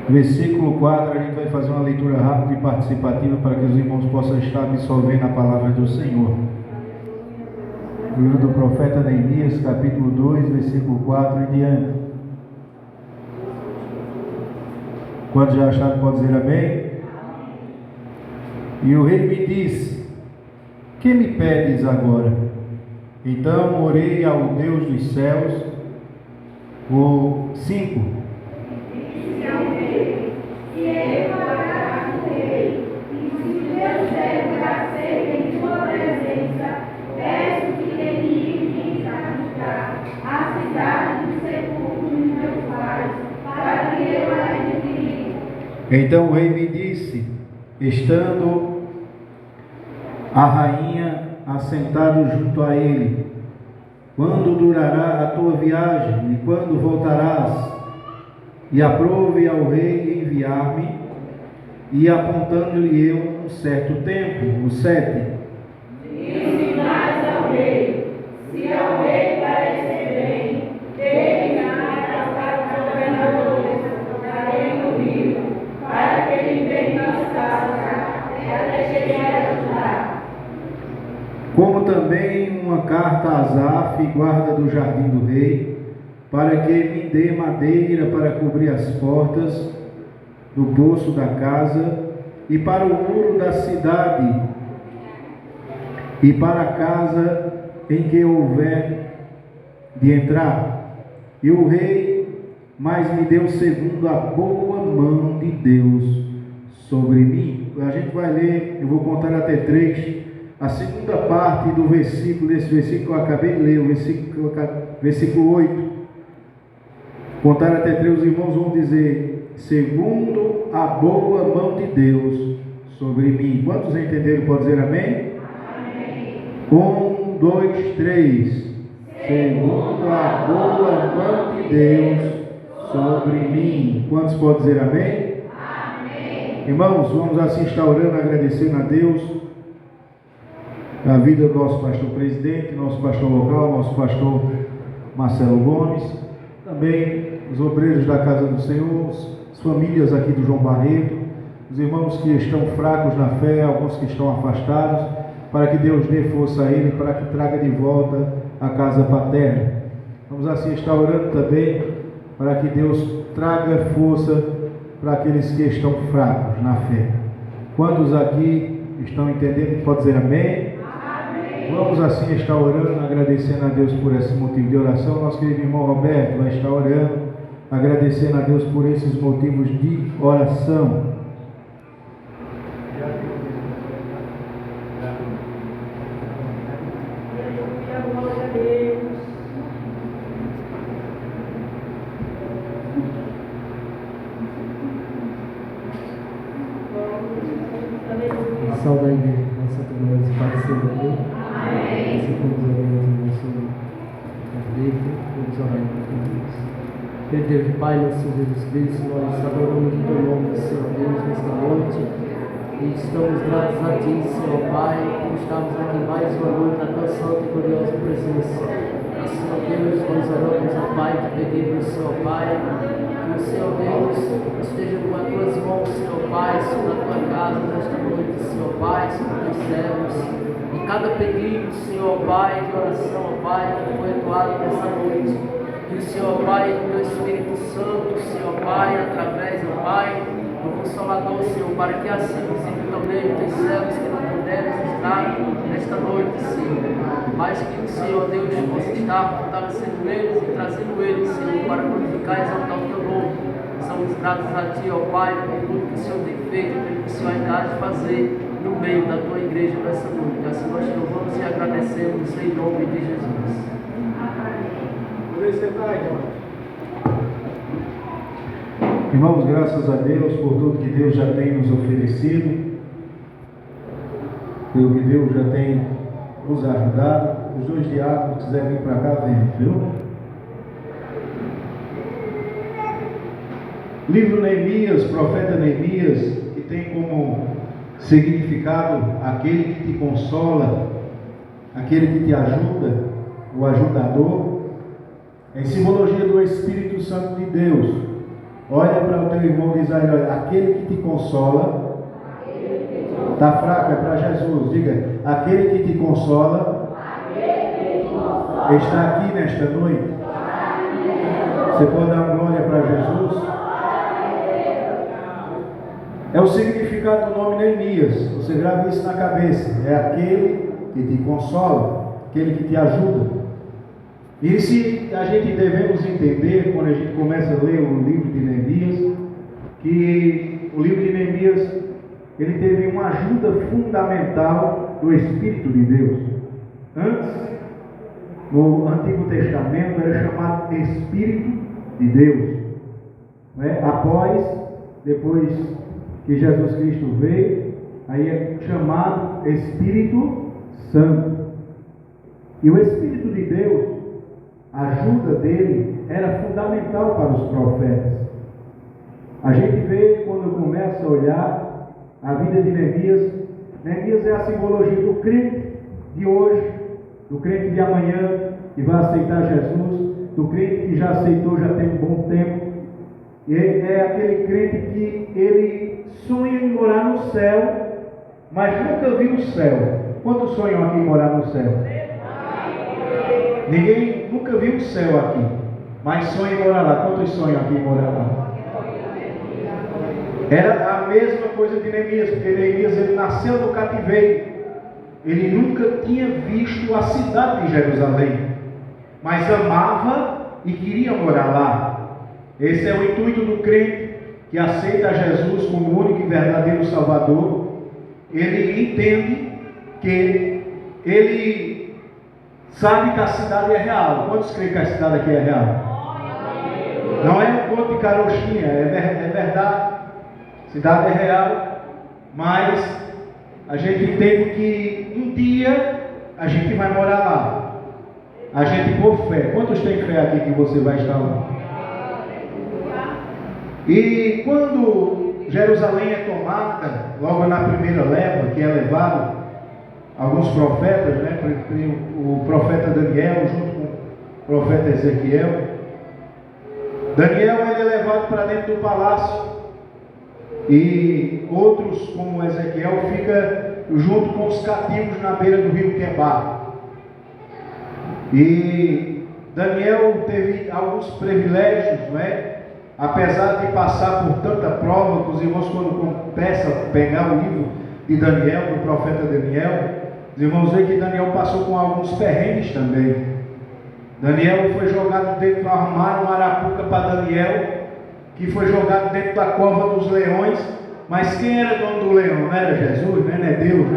Versículo 4, a gente vai fazer uma leitura rápida e participativa para que os irmãos possam estar absorvendo a palavra do Senhor. Livro do profeta Neemias, capítulo 2, versículo 4 e diante. Quando já acharam, pode dizer amém? E o rei me disse: que me pedes agora? Então orei ao Deus dos céus. O 5. Então o rei me disse, estando a rainha assentado junto a ele: quando durará a tua viagem e quando voltarás? E aprove ao rei enviar-me, e apontando-lhe eu um certo tempo. O 7. Disse mais ao rei: se ao rei parecer bem, dê-me aos governadores da Reino Vivo, para que ele venha nas casas, até chegar a ajudar. Como também uma carta a Asaf, guarda do jardim do rei, para que me dê madeira para cobrir as portas do poço da casa, e para o muro da cidade, e para a casa em que houver de entrar. E o rei mais me deu segundo a boa mão de Deus sobre mim. A gente vai ler, eu vou contar até 3. A segunda parte do versículo, desse versículo que eu acabei de ler, o versículo 8. Contar até 3, os irmãos vão dizer: segundo a boa mão de Deus sobre mim. Quantos entenderam? Pode dizer amém? Amém. 1, 2, 3. Segundo a boa mão de Deus sobre mim. Quantos podem dizer amém? Amém. Irmãos, vamos assim estar orando, agradecendo a Deus a vida do nosso pastor presidente, nosso pastor local, nosso pastor Marcelo Gomes, também os obreiros da casa do Senhor, as famílias aqui do João Barreto, os irmãos que estão fracos na fé, alguns que estão afastados, para que Deus dê força a ele, para que traga de volta a casa paterna. Vamos assim estar orando também, para que Deus traga força para aqueles que estão fracos na fé. Quantos aqui estão entendendo? Pode dizer amém? Vamos assim estar orando, agradecendo a Deus por esse motivo de oração. Nosso querido irmão Roberto vai estar orando, agradecendo a Deus por esses motivos de oração. Salve a igreja, nossa comunidade parecida aqui. Assim como os amigos do nosso convite, vamos orar em Deus. Meu Deus, Pai, nosso Senhor Jesus Cristo, nós adoramos o teu nome, Senhor Deus, nesta noite. E estamos gratos a Ti, Senhor Pai, por estarmos aqui mais uma noite na Tua santa e gloriosa presença. Senhor Deus, nós oramos, ó Pai, te pedimos, Senhor Pai, que o Senhor Deus esteja com as Tuas mãos, Senhor Pai, sobre a Tua casa nesta noite, Senhor Pai, sobre os Teus servos. E cada pedido, Senhor Pai, de oração, ó Pai, que foi entoado nessa noite. Que o Senhor Pai, do Teu Espírito Santo, Senhor Pai, através, ó Pai, do Consolador, Senhor, para que assim visite também os Teus servos que não puderam estar nesta noite, Senhor. Mas que o Senhor Deus possa estar fortalecendo eles e trazendo eles, Senhor, para glorificar e exaltar o Teu nome. Somos gratos a Ti, ó Pai, por tudo que o Senhor tem feito, pelo que o Senhor ainda há de fazer no meio da Tua igreja nessa noite. Assim nós te louvamos e agradecemos em nome de Jesus. Irmãos, graças a Deus por tudo que Deus já tem nos oferecido, pelo que Deus já tem nos ajudado. Os dois diáconos que quiserem vir para cá, venham, viu? Livro Neemias, profeta Neemias, que tem como significado aquele que te consola, aquele que te ajuda, o ajudador, em simbologia do Espírito Santo de Deus. Olha para o teu irmão e diz a ele, olha, aquele que te consola, está fraco, é para Jesus, diga, aquele que te consola, está aqui nesta noite. Você pode dar uma glória para Jesus? É o significado do nome Neemias. Você grava isso na cabeça. É aquele que te consola, aquele que te ajuda. E se a gente devemos entender, quando a gente começa a ler o livro de Neemias, que o livro de Neemias, ele teve uma ajuda fundamental do Espírito de Deus. Antes, no Antigo Testamento, era chamado Espírito de Deus. Depois que Jesus Cristo veio, aí é chamado Espírito Santo. E o Espírito de Deus, a ajuda dele era fundamental para os profetas. A gente vê, quando começa a olhar a vida de Neemias, Neemias é a simbologia do crente de hoje, do crente de amanhã, que vai aceitar Jesus, do crente que já aceitou, já tem um bom tempo. E é aquele crente que ele sonha em morar no céu, mas nunca viu o céu. Quantos sonham aqui em morar no céu? Ninguém nunca viu o céu aqui, mas sonha em morar lá. Quantos sonham aqui em morar lá? Era a mesma coisa de Neemias, porque Neemias ele nasceu no cativeiro. Ele nunca tinha visto a cidade de Jerusalém, mas amava e queria morar lá. Esse é o intuito do crente que aceita Jesus como o único e verdadeiro Salvador. Ele entende que ele sabe que a cidade é real. Quantos creem que a cidade aqui é real? Não é um ponto de carochinha, é verdade. A cidade é real, mas a gente entende que um dia a gente vai morar lá. A gente por fé. Quantos têm fé aqui que você vai estar lá? E quando Jerusalém é tomada, logo na primeira leva, que é levado alguns profetas, o profeta Daniel junto com o profeta Ezequiel. Daniel ele é levado para dentro do palácio e outros, como Ezequiel, fica junto com os cativos na beira do rio Quebar. E Daniel teve alguns privilégios, apesar de passar por tanta prova. Os irmãos, quando começam a pegar o livro de Daniel, do profeta Daniel, os irmãos veem que Daniel passou com alguns perrengues também. Daniel foi jogado dentro do armário, uma arapuca para Daniel, que foi jogado dentro da cova dos leões. Mas quem era dono do leão? Não era Jesus, não é Deus,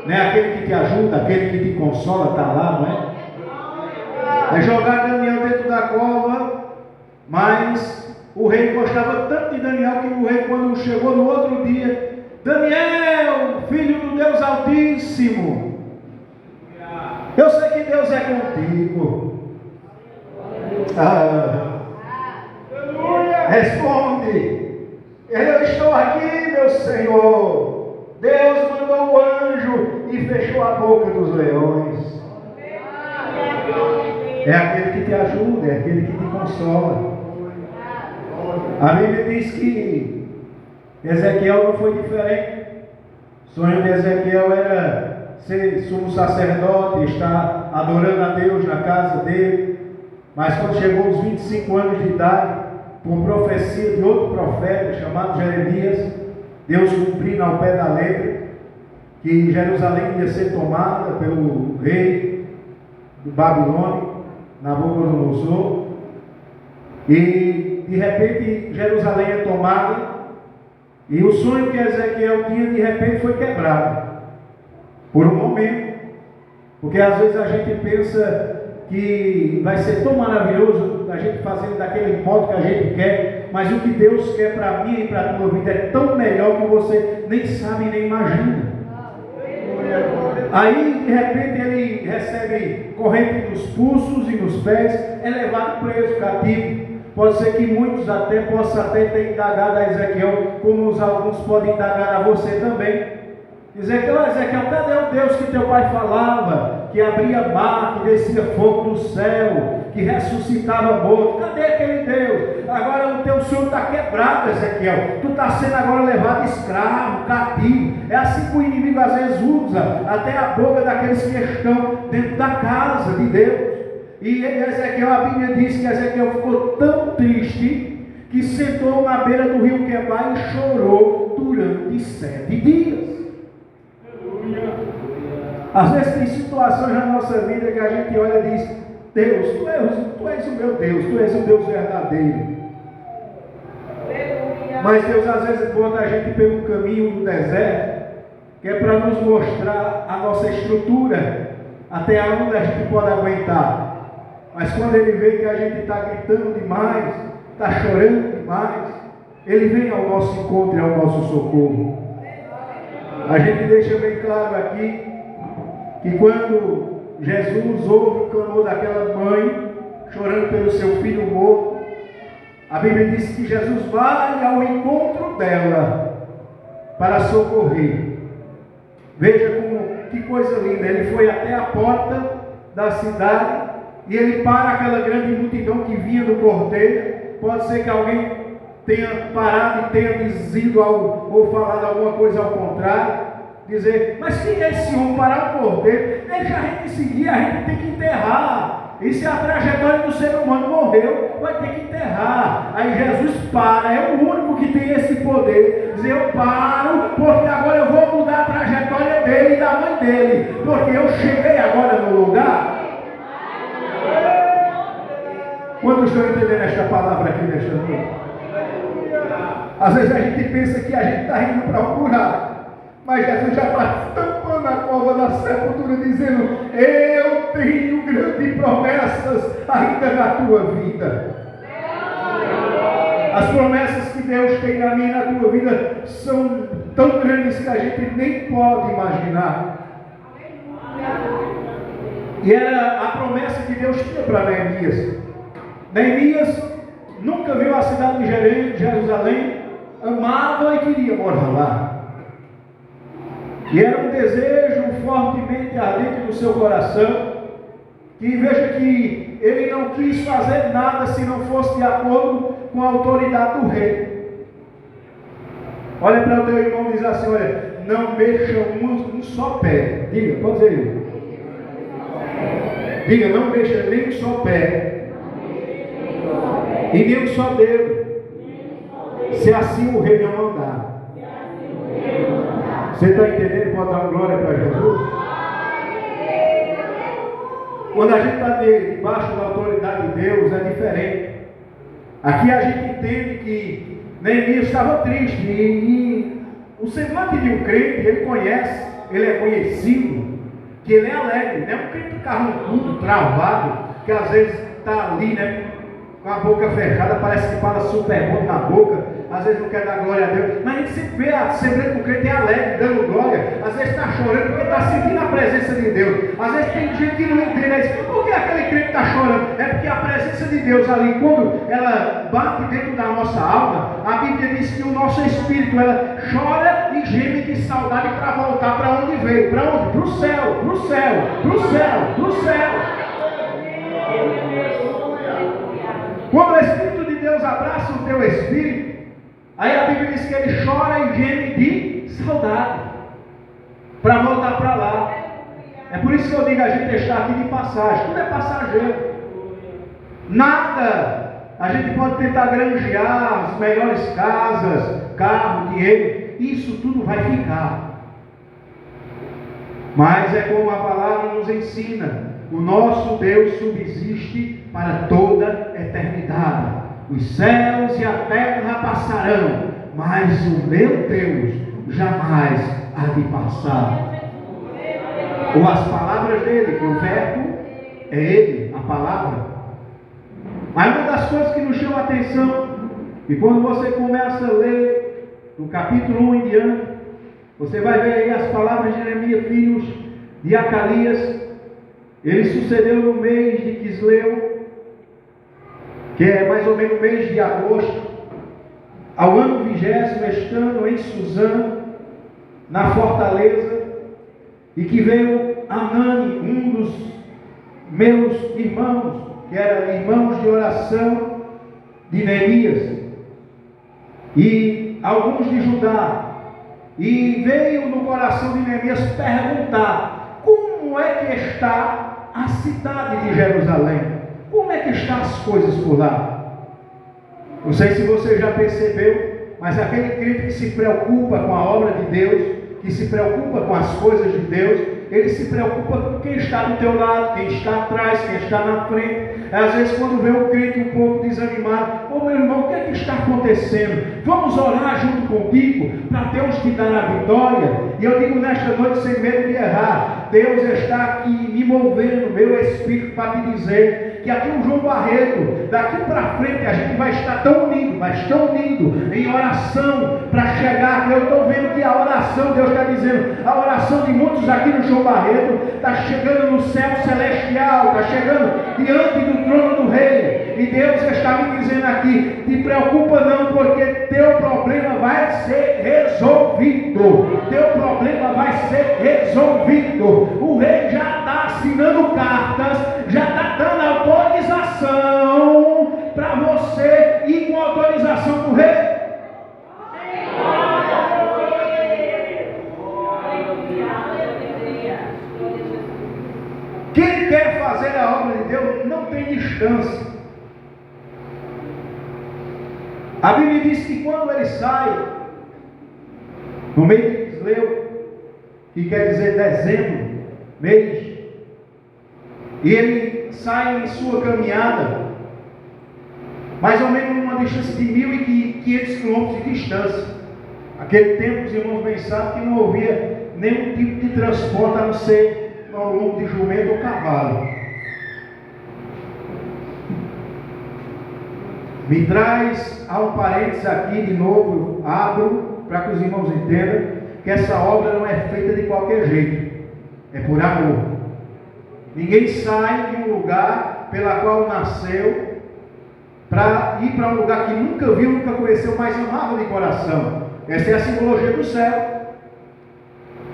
não é aquele que te ajuda, aquele que te consola, está lá, não é? É jogar Daniel dentro da cova, mas o rei gostava tanto de Daniel que o rei, quando chegou no outro dia, Daniel, filho do Deus Altíssimo, eu sei que Deus é contigo. Responde, eu estou aqui, meu Senhor. Deus mandou o anjo e fechou a boca dos leões. É aquele que te ajuda, é aquele que te consola. A Bíblia diz que Ezequiel não foi diferente. O sonho de Ezequiel era ser sumo sacerdote, estar adorando a Deus na casa dele. Mas quando chegou aos 25 anos de idade, por profecia de outro profeta chamado Jeremias, Deus cumprindo ao pé da letra que Jerusalém ia ser tomada pelo rei do Babilônia, Nabucodonosor, e de repente Jerusalém é tomada, e o sonho que Ezequiel tinha de repente foi quebrado por um momento, porque às vezes a gente pensa que vai ser tão maravilhoso a gente fazendo daquele modo que a gente quer, mas o que Deus quer para mim e para a tua vida é tão melhor que você nem sabe nem imagina. Aí de repente ele recebe corrente nos pulsos e nos pés, é levado preso, cativo. Pode ser que muitos até possam ter indagado a Ezequiel, como alguns podem indagar a você também. Ezequiel, cadê o Deus que teu pai falava, que abria mar, que descia fogo do céu, que ressuscitava morto? Cadê aquele Deus? agora o teu sonho está quebrado, Ezequiel. Tu está sendo agora levado escravo, cativo. É assim que o inimigo às vezes usa até a boca daqueles que estão dentro da casa de Deus. E Ezequiel, a Bíblia diz que Ezequiel ficou tão triste que sentou na beira do rio Quebar e chorou durante 7 dias. Às vezes tem situações na nossa vida que a gente olha e diz: Deus, tu és o meu Deus, tu és o Deus verdadeiro. Mas Deus às vezes bota a gente pelo caminho do deserto, que é para nos mostrar a nossa estrutura, até onde a gente pode aguentar. Mas quando Ele vê que a gente está gritando demais, está chorando demais, Ele vem ao nosso encontro e ao nosso socorro. A gente deixa bem claro aqui que quando Jesus ouve o clamor daquela mãe chorando pelo seu filho morto, a Bíblia diz que Jesus vai ao encontro dela para socorrer. Veja que coisa linda. Ele foi até a porta da cidade e ele para aquela grande multidão que vinha do cortejo. Pode ser que alguém tenha parado e tenha dizido ou falado alguma coisa ao contrário. Dizer: mas quem é esse homem parar o cordeiro? Deixa a gente seguir, a gente tem que enterrar. E se a trajetória do ser humano morreu, vai ter que enterrar. Aí Jesus para, é o único que tem esse poder. Dizer: eu paro, porque agora eu vou mudar a trajetória dele e da mãe dele. Porque eu cheguei agora no lugar. Quantos estão entendendo esta palavra aqui nesta noite? Às vezes a gente pensa que a gente está indo para um buraco. Mas Jesus já está tampando a cova da sepultura, dizendo: eu tenho grandes promessas ainda na tua vida. As promessas que Deus tem na minha e na tua vida são tão grandes que a gente nem pode imaginar. E era a promessa que Deus tinha para Neemias. Neemias nunca viu a cidade de Jerusalém, amava e queria morar lá. E era um desejo fortemente ardente no seu coração. E veja que ele não quis fazer nada se não fosse de acordo com a autoridade do rei. Olha para o teu irmão e diz assim: olha, não mexa um só pé. Diga, pode dizer. Diga: não mexa nem um só pé. E nem um só dedo. Se assim o rei não mandar. Você está entendendo? Pode dar glória para Jesus? Quando a gente está debaixo da autoridade de Deus, é diferente. Aqui a gente entende que Neemias estava triste. E o semblante de um crente, ele conhece, ele é conhecido, que ele é alegre. Não é um crente carrancudo, travado, que às vezes está ali, né, com a boca fechada, parece que fala super bom na boca. Às vezes não quer dar glória a Deus, mas a gente sempre vê a Assembleia do Crente alegre, dando glória. Às vezes está chorando porque está sentindo a presença de Deus. Às vezes tem gente que não entende, diz: por que aquele crente está chorando? É porque a presença de Deus ali, quando ela bate dentro da nossa alma, a Bíblia diz que o nosso espírito, ela chora e geme de saudade para voltar para onde veio. Para onde? Para o céu, para o céu, para o céu, para o céu. Quando o Espírito de Deus abraça o teu espírito, aí a Bíblia diz que ele chora e geme de saudade para voltar para lá. É por isso que eu digo: a gente está aqui de passagem. Tudo é passageiro. Nada. A gente pode tentar granjear as melhores casas, carro, dinheiro. Isso tudo vai ficar. Mas é como a palavra nos ensina: o nosso Deus subsiste para toda eternidade. Os céus e a terra passarão, mas o meu Deus jamais há de passar. Ou as palavras dele, que o verbo é ele, a palavra. Mas uma das coisas que nos chama a atenção, e quando você começa a ler no capítulo 1 em diante, você vai ver aí as palavras de Neemias, filhos de Acalias. Ele sucedeu no mês de Quisleu, que é mais ou menos o mês de agosto, ao ano 20º, estando em Suzã, na fortaleza, e que veio Anani, um dos meus irmãos, que eram irmãos de oração, de Neemias e alguns de Judá, e veio no coração de Neemias perguntar: como é que está a cidade de Jerusalém? Como é que estão as coisas por lá? Não sei se você já percebeu, mas aquele crente que se preocupa com a obra de Deus, que se preocupa com as coisas de Deus, ele se preocupa com quem está do teu lado, quem está atrás, quem está na frente. Às vezes quando vê um crente um pouco desanimado: ô meu irmão, o que é que está acontecendo? Vamos orar junto contigo para Deus te dar a vitória. E eu digo nesta noite, sem medo de errar, Deus está aqui me movendo, meu espírito, para te dizer que aqui o João Barreto, daqui para frente a gente vai estar tão unido, mas tão unido em oração para chegar. Eu estou vendo que a oração, Deus está dizendo, a oração de muitos aqui no João Barreto está chegando no céu celestial, está chegando diante do trono do Rei. E Deus está me dizendo aqui: te preocupa não, porque teu problema vai ser resolvido. Teu problema vai ser resolvido. O Rei já está assinando cartas, já está dando autorização para você ir com a autorização do Rei. Quem quer fazer a obra de Deus não tem distância. A Bíblia diz que quando ele sai no mês de Quisleu, que quer dizer dezembro, mês, e ele sai em sua caminhada, mais ou menos uma distância de 1.500 quilômetros de distância. Aquele tempo, os irmãos bem sabem que não havia nenhum tipo de transporte a não ser ao longo de jumento ou cavalo. Me traz, há um parênteses aqui de novo, eu abro para que os irmãos entendam que essa obra não é feita de qualquer jeito, é por amor. Ninguém sai de um lugar pela qual nasceu para ir para um lugar que nunca viu, nunca conheceu, mas amava de coração. Essa é a simbologia do céu.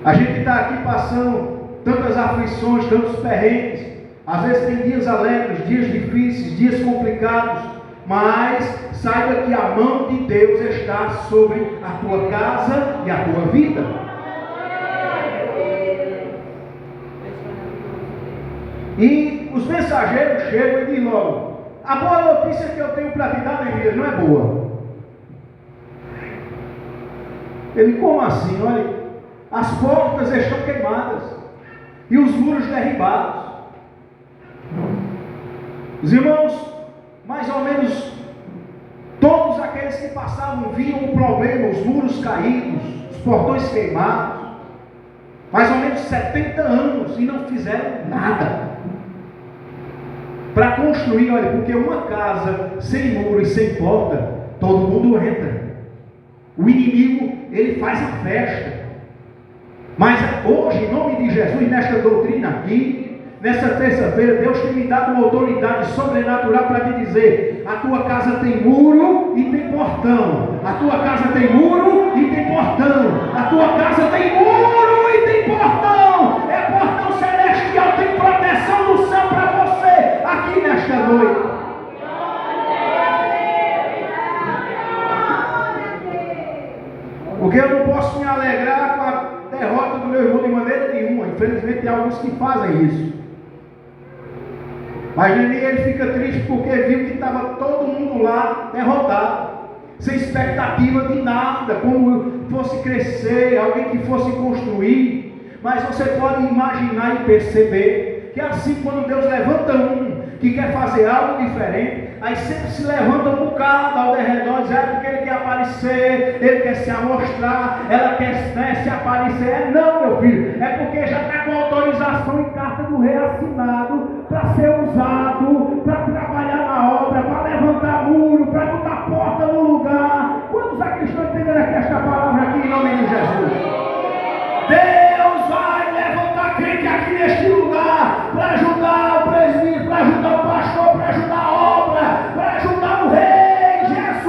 A gente está aqui passando tantas aflições, tantos perrengues, às vezes tem dias alegres, dias difíceis, dias complicados, mas saiba que a mão de Deus está sobre a tua casa e a tua vida. E os mensageiros chegam e dizem logo: a boa notícia que eu tenho para te dar, Neemias, não é boa. Ele: como assim? Olha, as portas estão queimadas e os muros derribados. Os irmãos, mais ou menos todos aqueles que passavam viam o problema, os muros caídos, os portões queimados, mais ou menos 70 anos, e não fizeram nada para construir. Olha, porque uma casa sem muro e sem porta, todo mundo entra. O inimigo, ele faz a festa. Mas hoje, em nome de Jesus, nesta doutrina aqui, nessa terça-feira, Deus tem me dado uma autoridade sobrenatural para te dizer: a tua casa tem muro e tem portão. A tua casa tem muro e tem portão. A tua casa tem muro e tem portão. É portão celestial, tem proteção do céu para você aqui nesta noite. Porque eu não posso me alegrar com a derrota do meu irmão de maneira nenhuma. Infelizmente tem alguns que fazem isso. Mas Neemias, ele fica triste porque viu que estava todo mundo lá derrotado, sem expectativa de nada, como fosse crescer, alguém que fosse construir. Mas você pode imaginar e perceber que assim, quando Deus levanta um que quer fazer algo diferente, aí sempre se levanta um bocado ao redor, dizendo porque ele quer aparecer, ele quer se amostrar, ela quer se aparecer. Não, meu filho, é porque já está com autorização e carta do rei assinado para ser usado, para trabalhar na obra, para levantar muro, para botar porta no lugar. Quantos aqui estão entendendo aqui esta palavra aqui em nome de Jesus? Deus vai levantar crente aqui neste lugar para ajudar o presbítero, para ajudar o pastor, para ajudar a obra, para ajudar o rei Jesus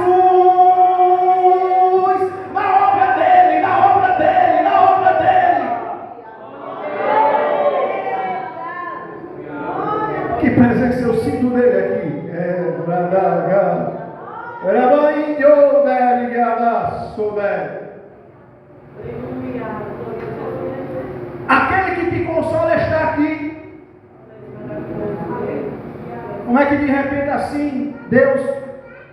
na obra dele, na obra dele, na obra dele. Que presença eu sinto dele aqui. Aquele que te consola está aqui. Não é que de repente assim, Deus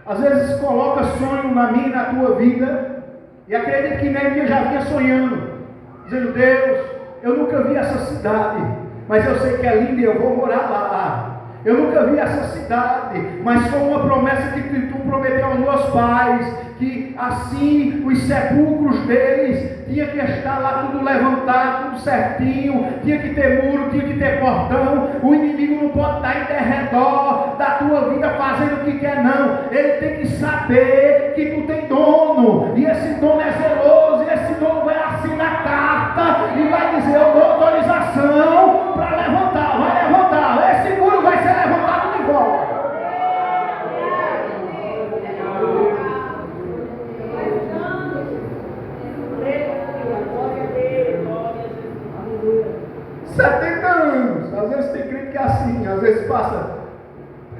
às vezes coloca sonho na minha e na tua vida, e acredito que Neemias já vinha sonhando, dizendo: Deus, eu nunca vi essa cidade, mas eu sei que é linda e eu vou morar lá. Eu nunca vi essa cidade, mas foi uma promessa que tu prometeu aos meus pais, que assim os sepulcros deles tinha que estar lá tudo levantado, tudo certinho, tinha que ter muro, tinha que ter portão. O inimigo não pode estar em derredor da tua vida fazendo o que quer, não. Ele tem que saber que tu tem dono, e esse dono é zeloso, e esse dono vai assinar a carta e vai dizer: eu dou autorização para levantar, vai levantar, esse muro vai ser levantado de volta. 70 anos, às vezes tem crente que é assim, às vezes passa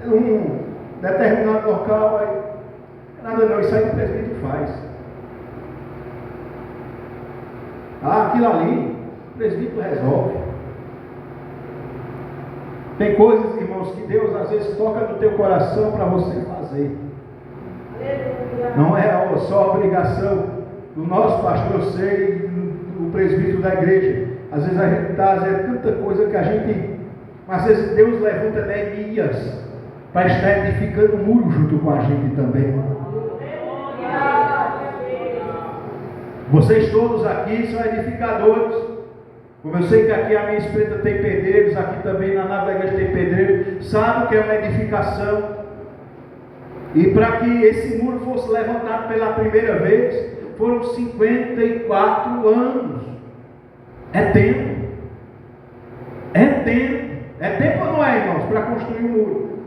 um determinado local, aí, nada não, isso aí o presbítero faz. Aquilo ali, o presbítero resolve. Tem coisas, irmãos, que Deus às vezes toca no teu coração para você fazer. Não é só a obrigação do nosso pastor ser do presbítero da igreja. Às vezes a gente está fazendo tanta coisa que a gente... Às vezes Deus levanta Neemias para estar edificando um muro junto com a gente também. Vocês todos aqui são edificadores. Como eu sei que aqui a minha espreita tem pedreiros, aqui também na nave da igreja tem pedreiros, sabe o que é uma edificação? E para que esse muro fosse levantado pela primeira vez, foram 54 anos. É tempo. É tempo. É tempo ou não é, irmãos, para construir um muro?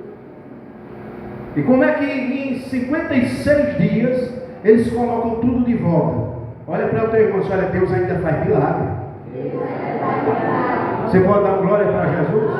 E como é que em 56 dias eles colocam tudo de volta? Olha para o teu irmão, olha, Deus ainda faz milagre. Você pode dar glória para Jesus?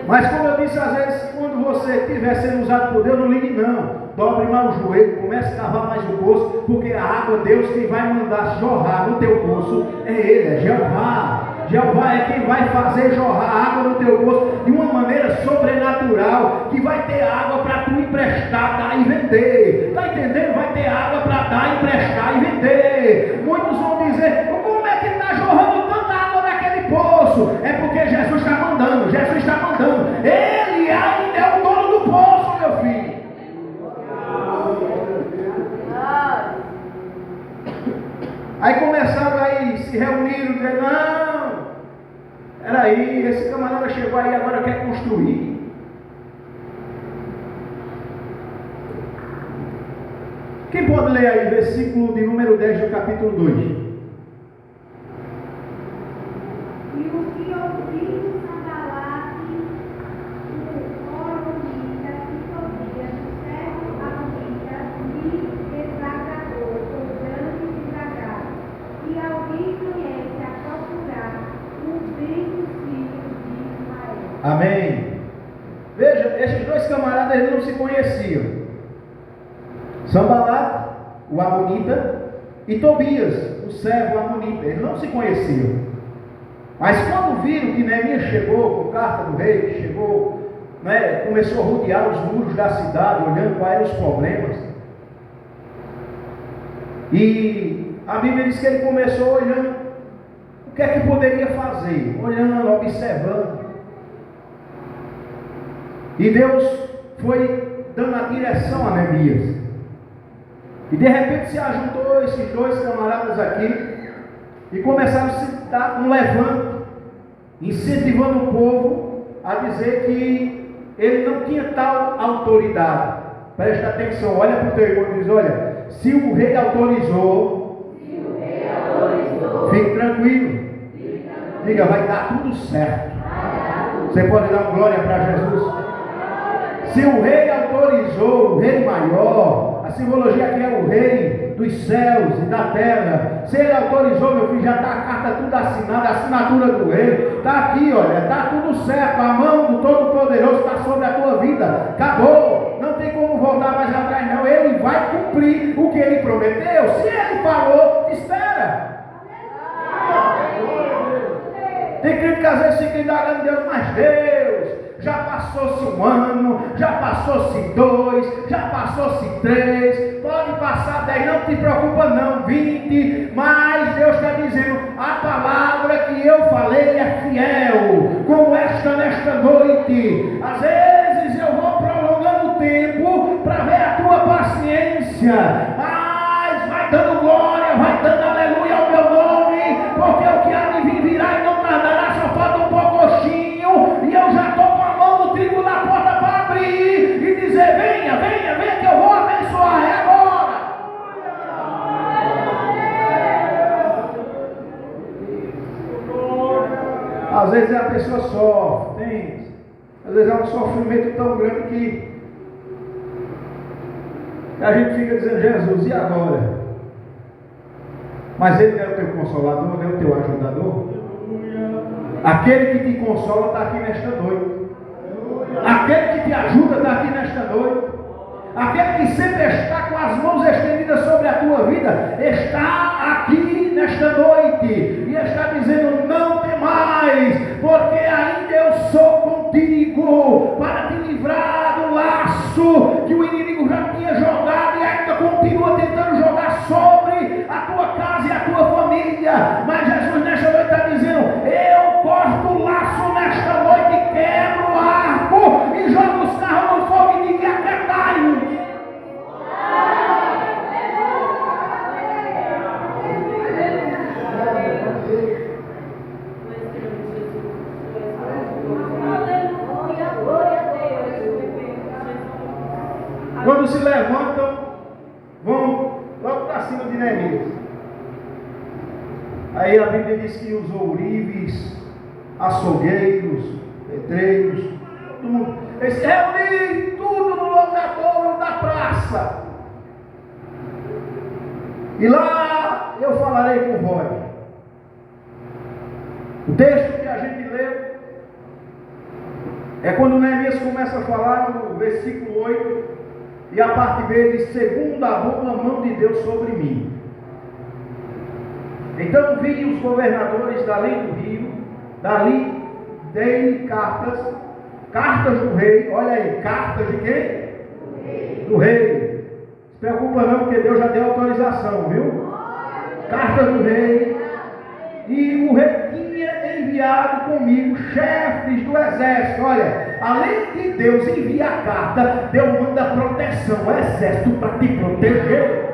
Mas como eu disse, às vezes, quando você estiver sendo usado por Deus, não ligue não. Dobre mais o joelho, comece a cavar mais o poço, porque a água, Deus, quem vai mandar jorrar no teu poço é Ele, é Jeová. Jeová é quem vai fazer jorrar água no teu poço de uma maneira sobrenatural, que vai ter água para tu emprestar, dar e vender. Está entendendo? Vai ter água para dar, emprestar e vender. Muitos vão dizer: como é que está jorrando tanta água naquele poço? É porque Jesus está mandando, Jesus está mandando. Ele ainda é o dono do poço, meu filho. Aí começaram aí, se reuniram, dizendo: não, peraí, esse camarada chegou aí, agora quer construir. Quem pode ler aí, versículo de número 10 do capítulo 2? Amém. Veja, esses dois camaradas eles não se conheciam. Sanbalat, o amonita, e Tobias, o servo amonita. Eles não se conheciam. Mas quando viram que Neemias chegou com carta do rei, chegou, né, começou a rodear os muros da cidade, olhando quais eram os problemas. E a Bíblia diz que ele começou olhando o que é que poderia fazer, olhando, observando. E Deus foi dando a direção a Neemias. E de repente se ajuntou esses dois camaradas aqui e começaram a se dar um levante, incentivando o povo a dizer que ele não tinha tal autoridade. Presta atenção, olha para o teu irmão e diz: olha, se o rei autorizou, fique tranquilo. Diga, vai dar tudo certo. Você pode dar glória para Jesus? Se o rei autorizou, o rei maior, a simbologia aqui é o rei dos céus e da terra. Se ele autorizou, meu filho, já está a carta tudo assinada, a assinatura do rei. Está aqui, olha, está tudo certo. A mão do Todo-Poderoso está sobre a tua vida. Acabou. Não tem como voltar mais atrás, não. Ele vai cumprir o que ele prometeu. Se ele falou, espera. Tem crente que às vezes fica indagando Deus, mas Deus, já passou-se 1 ano, já passou-se 2, já passou-se 3, pode passar 10, não te preocupa não, 20, mas Deus está dizendo, a palavra que eu falei é fiel, como nesta noite. Às vezes eu vou prolongando o tempo para ver a tua paciência, mas vai dando glória, vai dando aleluia ao meu nome, porque o que há de vir virá e não tardará, só falta um pouquinho, e eu já estou com a mão no trigo na porta para abrir e dizer, venha, venha, venha que eu vou abençoar, é agora. Às vezes a pessoa sofre, às vezes é um sofrimento tão grande que a gente fica dizendo, Jesus, e agora? Mas Ele é o teu consolador, Ele é o teu ajudador. Aquele que te consola está aqui nesta noite. Aquele que te ajuda está aqui nesta noite. Aquele que sempre está com as mãos estendidas sobre a tua vida, está aqui nesta noite. E está dizendo, não temais, porque ainda eu sou contigo, para te livrar do laço que o inimigo já tinha jogado e ainda continua tentando jogar sobre a tua casa e a tua família. Mas Jesus nesta noite está dizendo, eu corto o laço nesta noite, quebro o arco e jogo os carros no fogo e digo, aquietai-os. Quando se levantam, vão logo para cima de Neemias. Aí a Bíblia diz que os ourives, açougueiros, pedreiros, todo mundo, eles se reuniram tudo no locatório da praça. E lá eu falarei com vós. O texto que a gente leu é quando Neemias começa a falar no versículo 8. E a parte B diz, segundo a boa mão de Deus sobre mim. Então vi os governadores dali do rio, dali dei cartas do rei, olha aí, cartas de quem? Do rei. Não se preocupa não, porque Deus já deu autorização, viu? Cartas do rei. E o rei tinha enviado comigo chefes do exército. Olha, além de Deus enviar carta, Deus manda proteção, o exército para te proteger.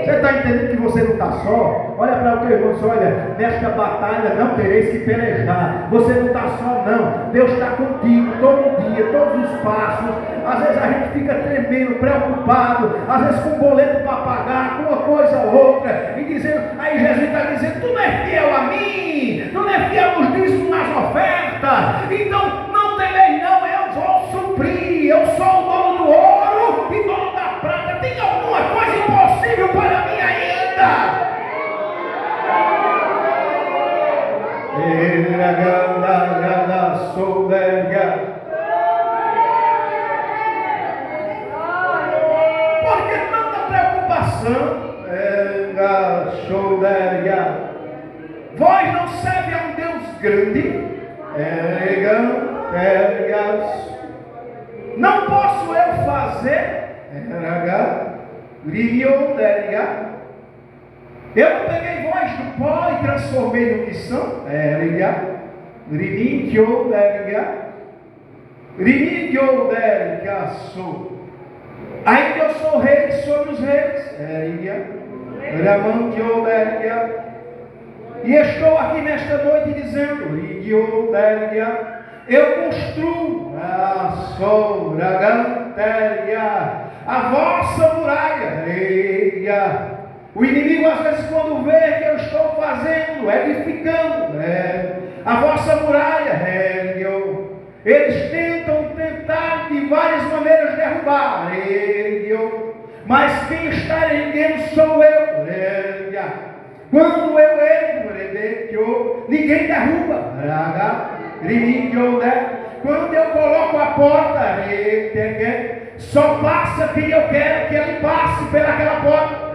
Você está entendendo que você não está só? Olha para o teu irmão e diz, olha, nesta batalha não tereis que pelejar. Você não está só não. Deus está contigo todo dia, todos os passos. Às vezes a gente fica tremendo, preocupado, às vezes com um boleto para pagar, com uma coisa ou outra, e dizendo, aí Jesus está dizendo, tu não é fiel a mim, tu não é fiel nos dízimos, nas ofertas, então não temeis não, eu vou suprir, eu sou o dono do ouro e dono da prata. Tem alguma coisa impossível para mim ainda? Porque tanta preocupação? Vós não serve a um Deus grande? Não posso eu fazer? Eu não peguei voz do pó e transformei no que são? Ainda eu sou rei sobre os reis. E estou aqui nesta noite dizendo, eu construo a vossa muralha. O inimigo às vezes quando vê que eu estou fazendo, edificando a vossa muralha, eles tentar de várias maneiras derrubar, mas quem está erguendo sou eu. Quando eu ergo, ninguém derruba. Quando eu coloco a porta, só passa quem eu quero que ele passe pelaquela porta.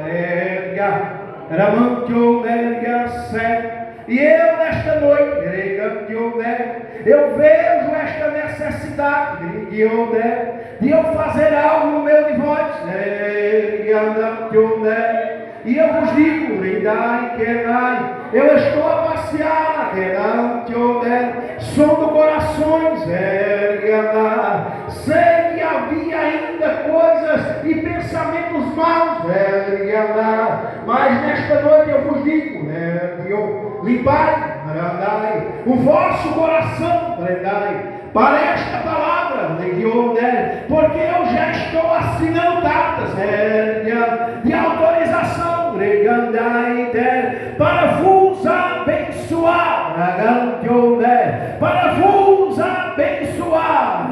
E eu nesta noite, eu vejo esta necessidade de eu fazer algo no meio de vós. E eu vos digo, eu estou a passear, som do corações, sei que havia ainda coisas e pensamentos maus, mas nesta noite eu vos digo, limpai o vosso coração para esta palavra, porque eu já estou assinando cartas de autorização para vos abençoar, para vos abençoar,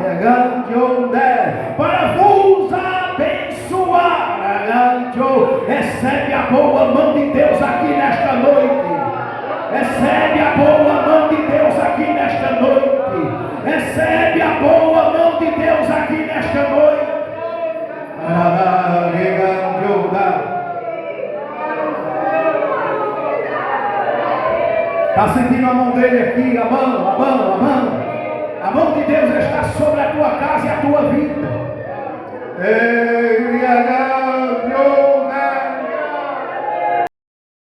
para vos abençoar. Recebe a boa mão de Deus aqui nesta noite. Recebe a boa mão de Deus aqui nesta noite. Recebe a boa mão de Deus aqui nesta noite. Está sentindo a mão dele aqui? A mão. A mão de Deus está sobre a tua casa e a tua vida.